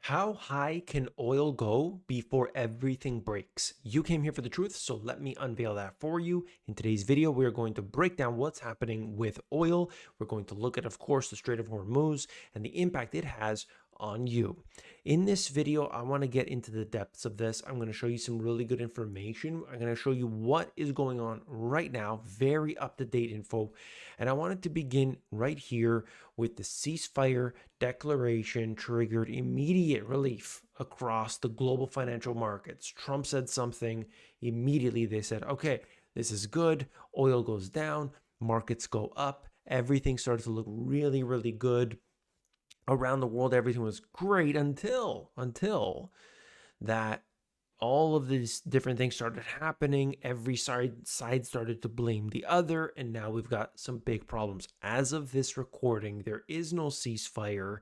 How high can oil go before everything breaks? You came here for the truth, so let me unveil that for you. In today's video, we're going to break down what's happening with oil. We're going to look at, of course, the Strait of Hormuz and the impact it has on you. In this video, I want to get into the depths of this. I'm going to show you some really good information. I'm going to show you what is going on right now, very up-to-date info. And I wanted to begin right here with the ceasefire declaration triggered immediate relief across the global financial markets. Trump said something, immediately they said, okay, this is good. Oil goes down, markets go up. Everything started to look really, really good around the world. Everything was great until that all of these different things started happening. Every side started to blame the other, and now we've got some big problems. As of this recording, there is no ceasefire.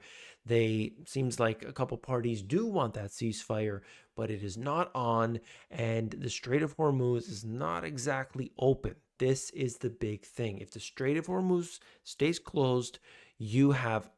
They seems like a couple parties do want that ceasefire, but it is not on, and the Strait of Hormuz is not exactly open. This is the big thing. If the Strait of Hormuz stays closed, you have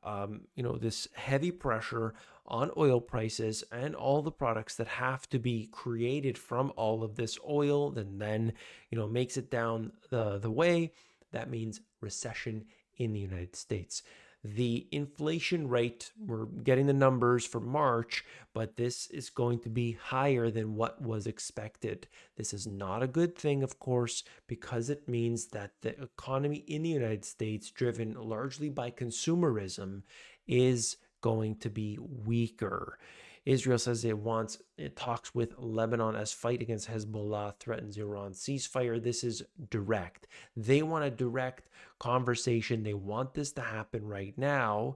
this heavy pressure on oil prices and all the products that have to be created from all of this oil that then makes it down the way. That means recession in the United States. The inflation rate, we're getting the numbers for March, but this is going to be higher than what was expected. This is not a good thing, of course, because it means that the economy in the United States, driven largely by consumerism, is going to be weaker. Israel says it talks with Lebanon as fight against Hezbollah threatens Iran ceasefire. This is direct. They want a direct conversation. They want this to happen right now.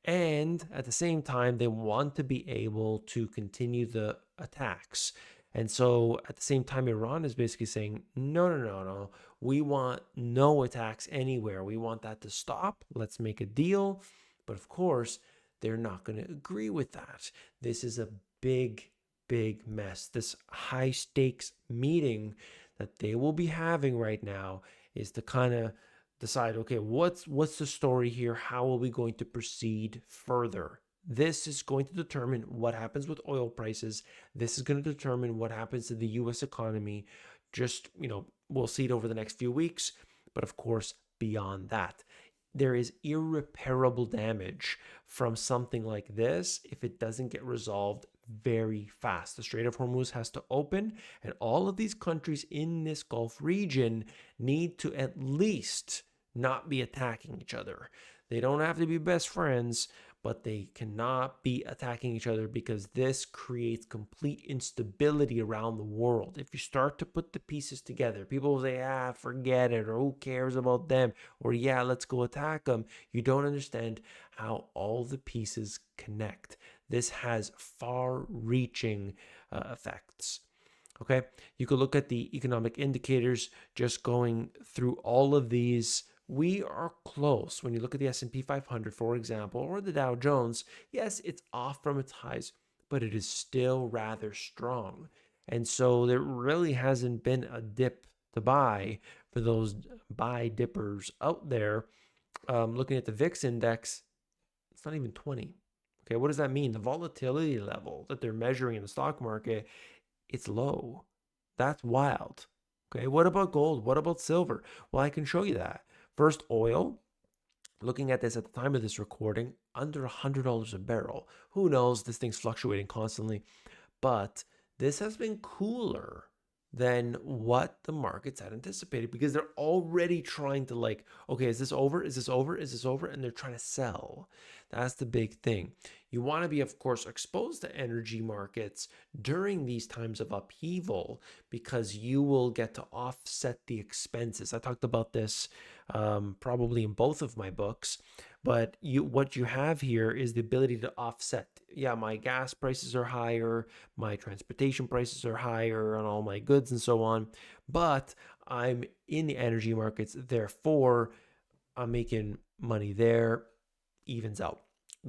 And at the same time, they want to be able to continue the attacks. And so at the same time, Iran is basically saying, no, no, no, no. We want no attacks anywhere. We want that to stop. Let's make a deal. But of course, they're not going to agree with that. This is a big, big mess. This high stakes meeting that they will be having right now is to kind of decide, okay, what's the story here? How are we going to proceed further? This is going to determine what happens with oil prices. This is going to determine what happens to the US economy. Just, we'll see it over the next few weeks. But of course, beyond that, there is irreparable damage from something like this if it doesn't get resolved very fast. The Strait of Hormuz has to open, and all of these countries in this Gulf region need to at least not be attacking each other. They don't have to be best friends, but they cannot be attacking each other because this creates complete instability around the world. If you start to put the pieces together, people will say, forget it, or who cares about them, or yeah, let's go attack them. You don't understand how all the pieces connect. This has far-reaching effects. Okay, you could look at the economic indicators, just going through all of these. We are close. When you look at the S&P 500, for example, or the Dow Jones, yes, it's off from its highs, but it is still rather strong. And so there really hasn't been a dip to buy for those buy dippers out there. Looking at the VIX index, it's not even 20. Okay, what does that mean? The volatility level that they're measuring in the stock market, it's low. That's wild. Okay, what about gold? What about silver? Well, I can show you that. First, oil. Looking at this at the time of this recording, under $100 a barrel. Who knows? This thing's fluctuating constantly. But this has been cooler than what the markets had anticipated because they're already trying to okay, is this over? Is this over? Is this over? And they're trying to sell. That's the big thing. You want to be, of course, exposed to energy markets during these times of upheaval because you will get to offset the expenses. I talked about this probably in both of my books, but what you have here is the ability to offset. Yeah, my gas prices are higher, my transportation prices are higher on all my goods and so on, but I'm in the energy markets, therefore I'm making money there, evens out.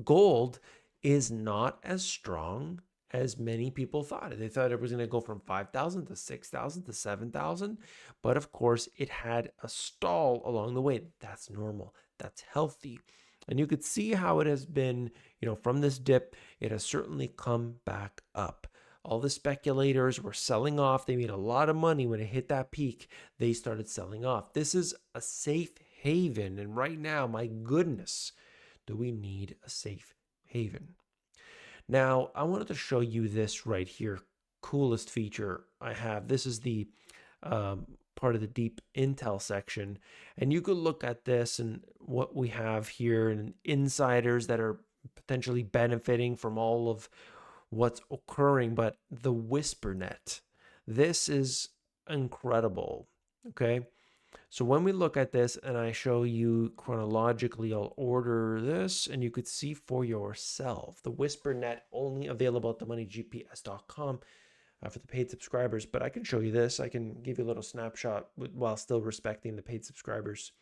Gold is not as strong as many people thought. They thought it was going to go from 5,000 to 6,000 to 7,000. But of course, it had a stall along the way. That's normal. That's healthy. And you could see how it has been, from this dip, it has certainly come back up. All the speculators were selling off. They made a lot of money when it hit that peak. They started selling off. This is a safe haven. And right now, my goodness, do we need a safe haven? Now, I wanted to show you this right here. Coolest feature I have. This is the part of the deep intel section. And you could look at this and what we have here and insiders that are potentially benefiting from all of what's occurring. But the WhisperNet, this is incredible. Okay. So when we look at this and I show you chronologically, I'll order this and you could see for yourself. The WhisperNet only available at themoneygps.com for the paid subscribers, but I can show you this. I can give you a little snapshot while still respecting the paid subscribers.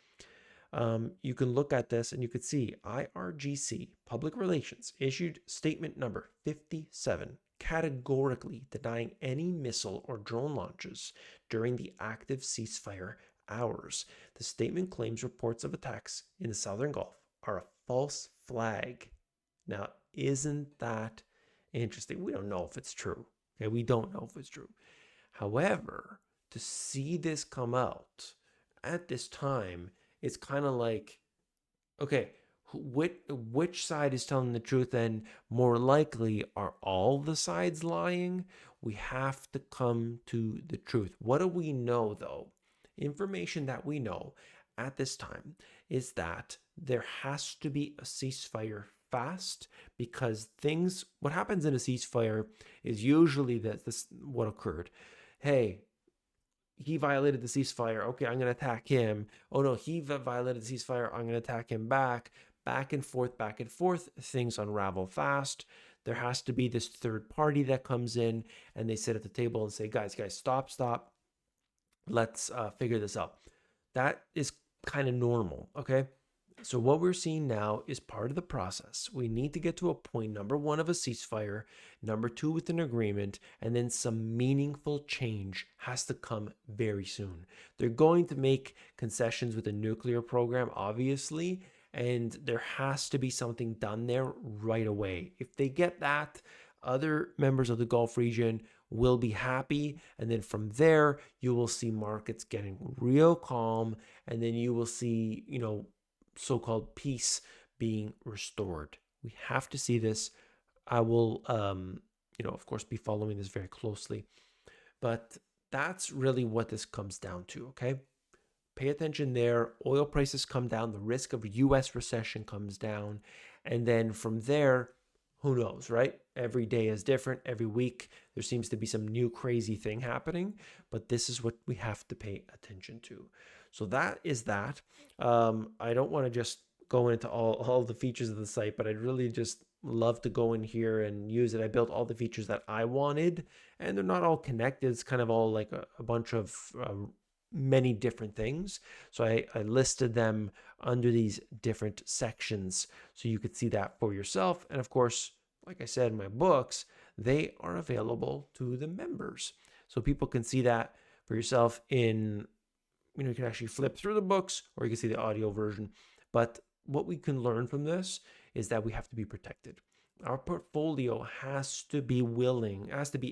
You can look at this and you could see IRGC Public Relations issued statement number 57, categorically denying any missile or drone launches during the active ceasefire hours. The statement claims reports of attacks in the Southern Gulf are a false flag. Now, isn't that interesting? We don't know if it's true. Okay, we don't know if it's true. However, to see this come out at this time, it's kind of like, okay, which side is telling the truth? And more likely, are all the sides lying? We have to come to the truth. What do we know, though? Information that we know at this time is that there has to be a ceasefire fast, because what happens in a ceasefire is usually what occurred. Hey, he violated the ceasefire. Okay, I'm going to attack him. Oh no, he violated the ceasefire. I'm going to attack him back. Back and forth, back and forth. Things unravel fast. There has to be this third party that comes in and they sit at the table and say, guys, stop. Let's figure this out. That is kind of normal, okay? So what we're seeing now is part of the process. We need to get to a point, number one, of a ceasefire, number two, with an agreement, and then some meaningful change has to come very soon. They're going to make concessions with a nuclear program, obviously, and there has to be something done there right away. If they get that, other members of the Gulf region will be happy. And then from there, you will see markets getting real calm. And then you will see, so-called peace being restored. We have to see this. I will, of course, be following this very closely. But that's really what this comes down to, okay? Pay attention there. Oil prices come down. The risk of U.S. recession comes down. And then from there, who knows, right? Every day is different. Every week, there seems to be some new crazy thing happening. But this is what we have to pay attention to. So that is that. I don't want to just go into all the features of the site, but I'd really just love to go in here and use it. I built all the features that I wanted, and they're not all connected. It's kind of all like a bunch of many different things. So I listed them under these different sections so you could see that for yourself. And of course, like I said, my books, they are available to the members. So people can see that for yourself in, you can actually flip through the books, or you can see the audio version. But what we can learn from this is that we have to be protected. Our portfolio has to be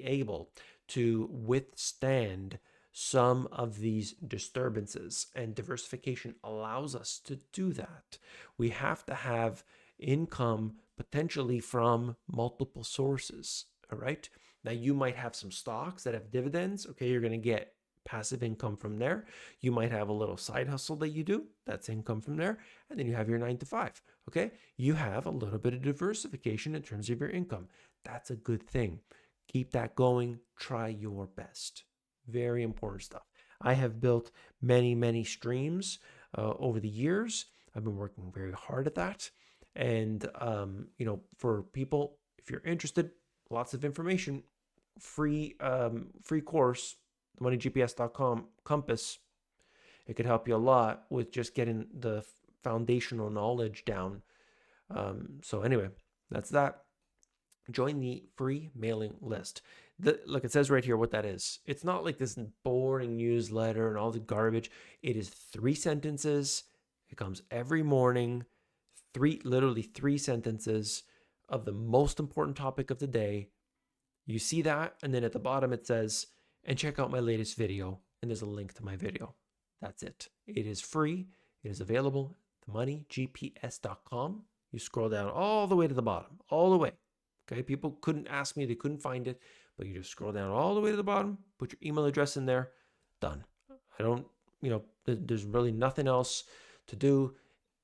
able to withstand some of these disturbances, and diversification allows us to do that. We have to have income potentially from multiple sources, all right? Now, you might have some stocks that have dividends. Okay, you're going to get passive income from there. You might have a little side hustle that you do. That's income from there. And then you have your 9 to 5, okay? You have a little bit of diversification in terms of your income. That's a good thing. Keep that going. Try your best. Very important stuff. I have built many streams over the years. I've been working very hard at that. And, for people, if you're interested, lots of information, free course, themoneygps.com Compass. It could help you a lot with just getting the foundational knowledge down. So anyway, that's that. Join the free mailing list. Look, it says right here what that is. It's not like this boring newsletter and all the garbage. It is 3 sentences. It comes every morning, literally three sentences of the most important topic of the day. You see that, and then at the bottom it says, and check out my latest video, and there's a link to my video. That's it. It is free. It is available at themoneygps.com. You scroll down all the way to the bottom, all the way. Okay, people couldn't ask me, they couldn't find it, but you just scroll down all the way to the bottom, put your email address in there, done. I don't, there's really nothing else to do.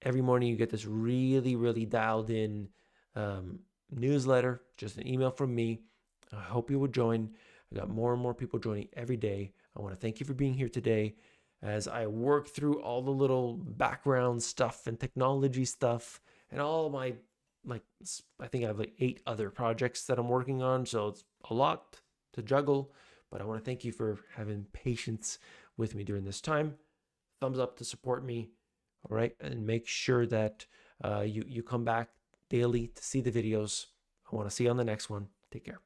Every morning you get this really, really dialed in newsletter, just an email from me. I hope you would join. I got more and more people joining every day. I want to thank you for being here today as I work through all the little background stuff and technology stuff and all my, I think I have 8 other projects that I'm working on. So it's a lot to juggle, but I want to thank you for having patience with me during this time. Thumbs up to support me. All right. And make sure that you come back daily to see the videos. I want to see you on the next one. Take care.